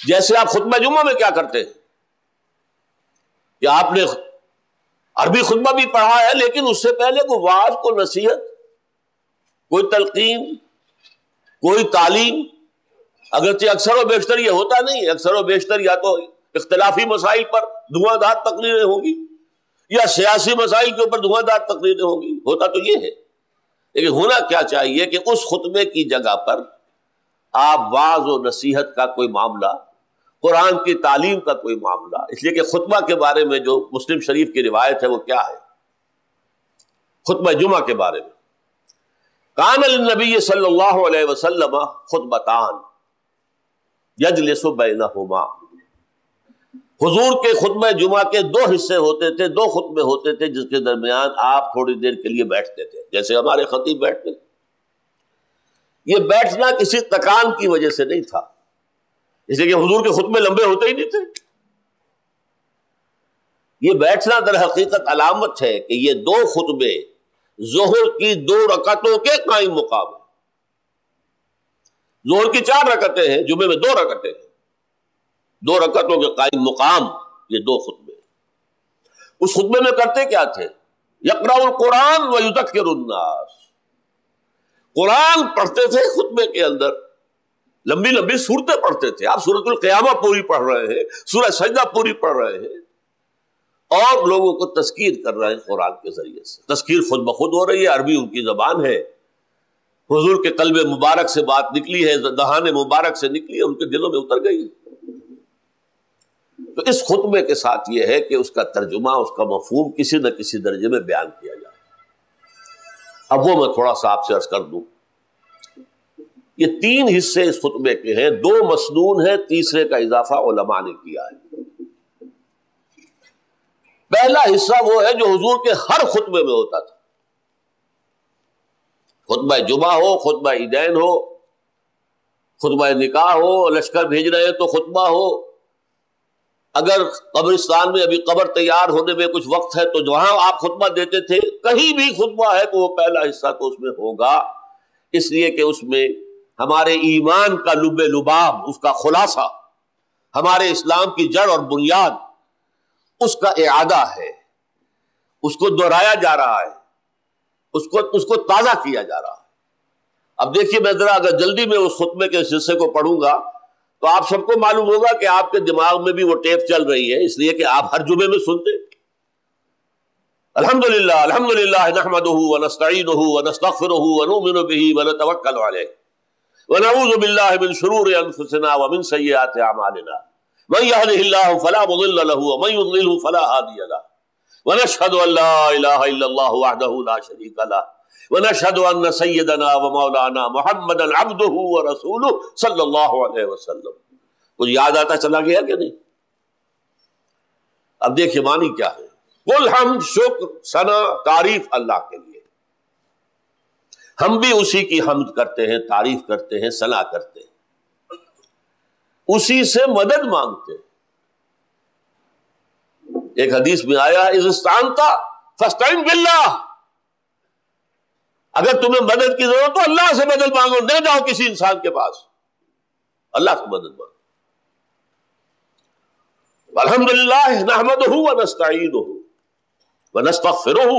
جیسے آپ خطبہ جمعہ میں کیا کرتے ہیں کہ آپ نے عربی خطبہ بھی پڑھا ہے، لیکن اس سے پہلے کوئی واعظ، کوئی نصیحت، کوئی تلقین، کوئی تعلیم، اگرچہ اکثر و بیشتر یہ ہوتا نہیں، اکثر و بیشتر یا تو اختلافی مسائل پر دھواں دار تقریریں ہوں گی یا سیاسی مسائل کے اوپر دھواں دار تقریریں ہوں گی، ہوتا تو یہ ہے۔ لیکن ہونا کیا چاہیے کہ اس خطبے کی جگہ پر آپ واعظ و نصیحت کا کوئی معاملہ، قرآن کی تعلیم کا کوئی معاملہ، اس لیے کہ خطبہ کے بارے میں جو مسلم شریف کی روایت ہے وہ کیا ہے؟ خطبہ جمعہ کے بارے میں، کان للنبی صلی اللہ علیہ وسلم خطبتان یجلس بینہما، حضور کے خطبہ جمعہ کے دو حصے ہوتے تھے، دو خطبے ہوتے تھے جس کے درمیان آپ تھوڑی دیر کے لیے بیٹھتے تھے، جیسے ہمارے خطیب بیٹھتے۔ یہ بیٹھنا کسی تکان کی وجہ سے نہیں تھا، اس لیے کہ حضور کے خطبے لمبے ہوتے ہی نہیں تھے۔ یہ بیٹھنا در حقیقت علامت ہے کہ یہ دو خطبے ظہر کی 2 رکعتوں کے قائم مقام ہیں۔ ظہر کی 4 رکعتیں ہیں، جمعے میں 2 رکعتیں ہیں، 2 رکعتوں کے قائم مقام یہ 2 خطبے۔ اس خطبے میں کرتے کیا تھے؟ یقرأ القرآن ویذکر الناس، قرآن پڑھتے تھے خطبے کے اندر، لمبی لمبی صورتیں پڑھتے تھے۔ آپ سورۃ القیامہ پوری پڑھ رہے ہیں، سورہ سجدہ پوری پڑھ رہے ہیں، اور لوگوں کو تذکیر کر رہے ہیں قرآن کے ذریعے سے۔ تذکیر خود بخود ہو رہی ہے، عربی ان کی زبان ہے، حضور کے قلب مبارک سے بات نکلی ہے، دہان مبارک سے نکلی ہے، ان کے دلوں میں اتر گئی۔ تو اس خطبے کے ساتھ یہ ہے کہ اس کا ترجمہ، اس کا مفہوم کسی نہ کسی درجے میں بیان کیا جائے۔ اب وہ میں تھوڑا سا آپ سے عرض کر دوں۔ یہ 3 حصے اس خطبے کے ہیں، 2 مسنون ہیں، تیسرے کا اضافہ علماء نے کیا ہے۔ پہلا حصہ وہ ہے جو حضور کے ہر خطبے میں ہوتا تھا، خطبہ جمعہ ہو، خطبہ عیدین ہو، خطبہ نکاح ہو، لشکر بھیج رہے ہیں تو خطبہ ہو، اگر قبرستان میں ابھی قبر تیار ہونے میں کچھ وقت ہے تو جہاں آپ خطبہ دیتے تھے، کہیں بھی خطبہ ہے تو وہ پہلا حصہ تو اس میں ہوگا، اس لیے کہ اس میں ہمارے ایمان کا لب لباب، اس کا خلاصہ، ہمارے اسلام کی جڑ اور بنیاد، اس کا اعادہ ہے، اس کو دہرایا جا رہا ہے، اس کو تازہ کیا جا رہا ہے۔ اب دیکھیے، میں ذرا اگر جلدی میں اس خطبے کے حصے کو پڑھوں گا تو آپ سب کو معلوم ہوگا کہ آپ کے دماغ میں بھی وہ ٹیپ چل رہی ہے، اس لیے کہ آپ ہر جمعے میں سنتے۔ الحمدللہ الحمدللہ نحمدہ ونستعینہ ونستغفرہ ونؤمن بہ ونتوکل علیہ ونعوذ باللہ من شرور انفسنا ومن سیئات اعمالنا من یہدہ اللہ فلا مضل لہ ومن یضللہ فلا ہادی لہ ونشہد ان لا الہ الا اللہ وحدہ لا شریک لہ ونشہد ان سیدنا ومولانا محمدا عبدہ ورسولہ صلی اللہ علیہ وسلم۔ کچھ یاد آتا چلا گیا کہ نہیں؟ اب دیکھیے معنی کیا ہے۔ کل حمد، شکر، ثنا، تعریف اللہ کے لیے، ہم بھی اسی کی حمد کرتے ہیں، تعریف کرتے ہیں، ثنا کرتے ہیں، اسی سے مدد مانگتے ہیں۔ ایک حدیث میں آیا اذ استعنت فاستعن باللہ، اگر تمہیں مدد کی ضرورت تو اللہ سے مدد مانگو، نہ جاؤ کسی انسان کے پاس، اللہ سے مدد مانگو۔ الحمدللہ نحمدہ ونستعینہ ونستغفرہ،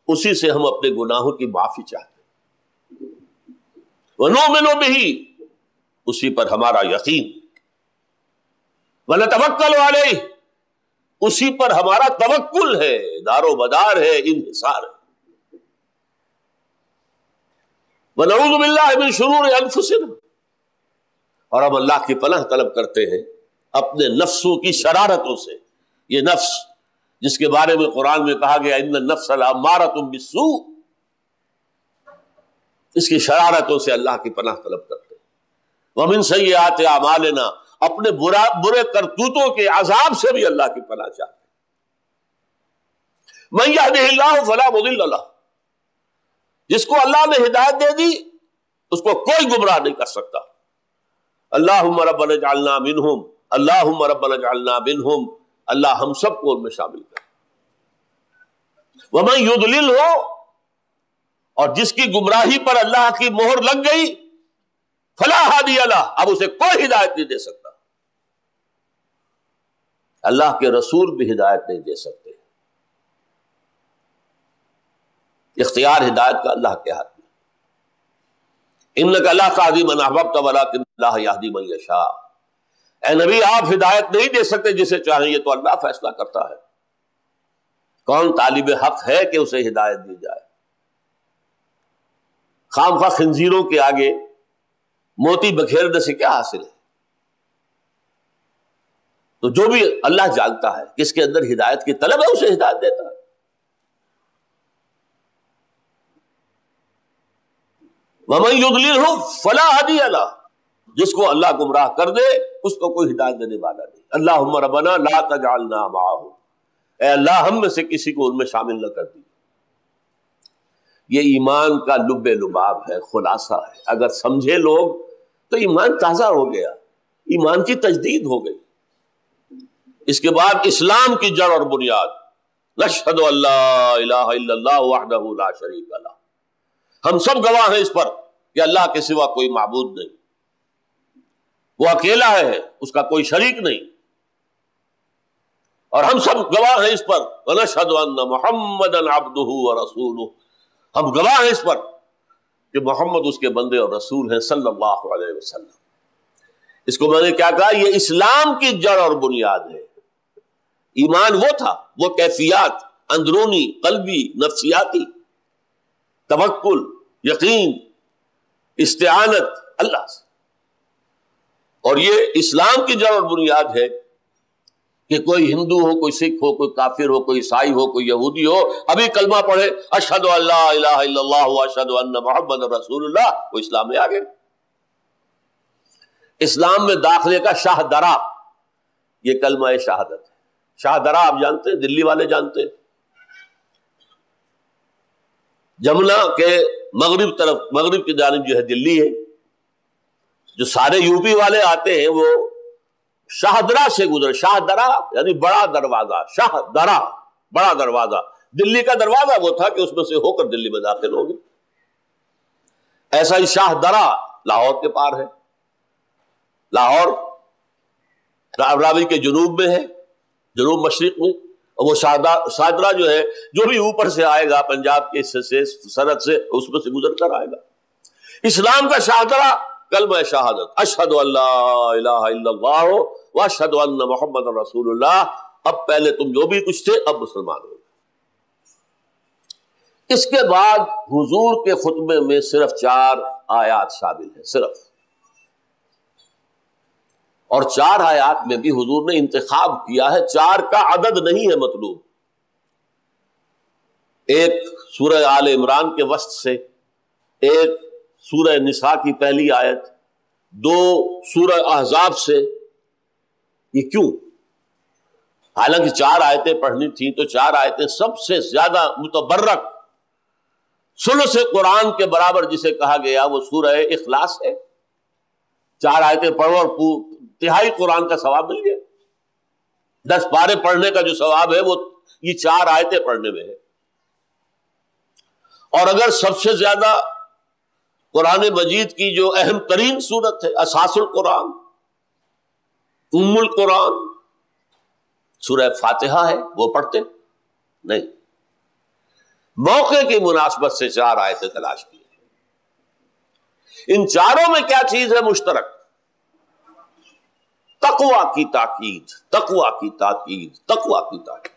اسی سے ہم اپنے گناہوں کی معافی چاہتے ہیں۔ ونؤمن بہ، اسی پر ہمارا یقین، ونتوکل علیہ، اسی پر ہمارا توکل ہے، دار و مدار ہے، انحصار ہے۔ ونعوذ باللہ من شرور انفسنا، اور ہم اللہ کی پناہ طلب کرتے ہیں اپنے نفسوں کی شرارتوں سے۔ یہ نفس جس کے بارے میں قرآن میں کہا گیا ان النفس لامارۃ بالسوء، اس کی شرارتوں سے اللہ کی پناہ طلب کرتے ہیں۔ ومن سیئات اعمالنا، اپنے برے کرتوتوں کے عذاب سے بھی اللہ کی پناہ چاہتے ہیں۔ من یہدہ اللہ فلا مضل لہ، جس کو اللہ نے ہدایت دے دی اس کو کوئی گمراہ نہیں کر سکتا۔ اللہم ربنا اجعلنا منہم، اللہم ربنا اجعلنا منہم، اللہ ہم سب کو ان میں شامل کر۔ ومن یضلل ہو، اور جس کی گمراہی پر اللہ کی مہر لگ گئی فلا ہادی لہ، اب اسے کوئی ہدایت نہیں دے سکتا. اللہ کے رسول بھی ہدایت نہیں دے سکتے. اختیار ہدایت کا اللہ کے ہاتھ میں. انک لا تہدی من احببت ولکن اللہ یہدی من یشاء. اے نبی آپ ہدایت نہیں دے سکتے جسے چاہیں، یہ تو اللہ فیصلہ کرتا ہے. کون طالب حق ہے کہ اسے ہدایت دی جائے؟ خام خواہ خنزیروں کے آگے موتی بکھیرنے سے کیا حاصل ہے؟ تو جو بھی اللہ جانتا ہے کس کے اندر ہدایت کی طلب ہے اسے ہدایت دیتا ہے. وَمَن يُضْلِلْهُ فَلَا هَادِيَ لَهُ، جس کو اللہ گمراہ کر دے اس کو کوئی ہدایت دینے والا نہیں. اللہم ربنا لا تجعلنا معهم، اے اللہ ہم میں سے کسی کو ان میں شامل نہ کر دی. یہ ایمان کا لب لباب ہے، خلاصہ ہے. اگر سمجھے لوگ تو ایمان تازہ ہو گیا، ایمان کی تجدید ہو گئی. اس کے بعد اسلام کی جڑ اور بنیاد، نشہد ان لا الہ الا اللہ وحدہ لا شریک لہ. ہم سب گواہ ہیں اس پر کہ اللہ کے سوا کوئی معبود نہیں، وہ اکیلا ہے، اس کا کوئی شریک نہیں. اور ہم سب گواہ ہیں اس پر وَنَشْهَدُ أَنَّ مُحَمَّدًا عَبْدُهُ وَرَسُولُهُ، ہم گواہ ہیں اس پر کہ محمد اس کے بندے اور رسول ہیں صلی اللہ علیہ وسلم. اس کو میں نے کیا کہا؟ یہ اسلام کی جڑ اور بنیاد ہے. ایمان وہ تھا، وہ کیفیات اندرونی قلبی نفسیاتی، توکل، یقین، استعانت اللہ سے. اور یہ اسلام کی جڑ اور بنیاد ہے کہ کوئی ہندو ہو، کوئی سکھ ہو، کوئی کافر ہو، کوئی عیسائی ہو، کوئی یہودی ہو، ابھی کلمہ پڑھے اشہد ان لا الہ الا اللہ واشہد ان محمد رسول اللہ، وہ اسلام میں آ گئے. اسلام میں داخلے کا شاہ درا یہ کلمہ شہادت ہے. شاہ درا آپ جانتے ہیں، دلی والے جانتے ہیں. جمنا کے مغرب کی جانب جو ہے دلی ہے، جو سارے یو پی والے آتے ہیں وہ شاہ درا سے گزرے. شاہ درا یعنی بڑا دروازہ، شاہ درا بڑا دروازہ. دلی کا دروازہ وہ تھا کہ اس میں سے ہو کر دلی میں داخل ہوگی. ایسا ہی شاہ درا لاہور کے پار ہے. لاہور راوی کے جنوب میں ہے، جنوب مشرق میں. اور وہ شاہدرہ جو ہے جو بھی اوپر سے آئے گا پنجاب کے حصے سے، سرحد سے، اس میں سے گزر کر آئے گا. اسلام کا شاہدرہ کلمہ شہادت، اشہد ان لا الہ الا اللہ واشہد ان محمد رسول اللہ. اب پہلے تم جو بھی کچھ تھے اب مسلمان ہو. اس کے بعد حضور کے خطبے میں صرف 4 آیات شامل ہیں، صرف. اور 4 آیات میں بھی حضور نے انتخاب کیا ہے، 4 کا عدد نہیں ہے مطلوب. ایک سورہ آل عمران کے وسط سے، ایک سورہ نساء کی پہلی آیت، 2 سورہ احزاب سے. یہ کیوں؟ حالانکہ 4 آیتیں پڑھنی تھیں تو 4 آیتیں سب سے زیادہ متبرک ثلث قرآن کے برابر جسے کہا گیا وہ سورہ اخلاص ہے. 4 آیتیں پڑھو اور تہائی قرآن کا ثواب مل گیا. 10 پارے پڑھنے کا جو ثواب ہے وہ یہ 4 آیتیں پڑھنے میں ہے. اور اگر سب سے زیادہ قرآن مجید کی جو اہم ترین سورت ہے، اساس القرآن، ام القرآن، سورہ فاتحہ ہے، وہ پڑھتے نہیں. موقع کی مناسبت سے 4 آیتیں تلاش کی. ان 4 میں کیا چیز ہے مشترک؟ تقویٰ کی تاکید، تقویٰ کی تاکید، تقویٰ کی تاکید.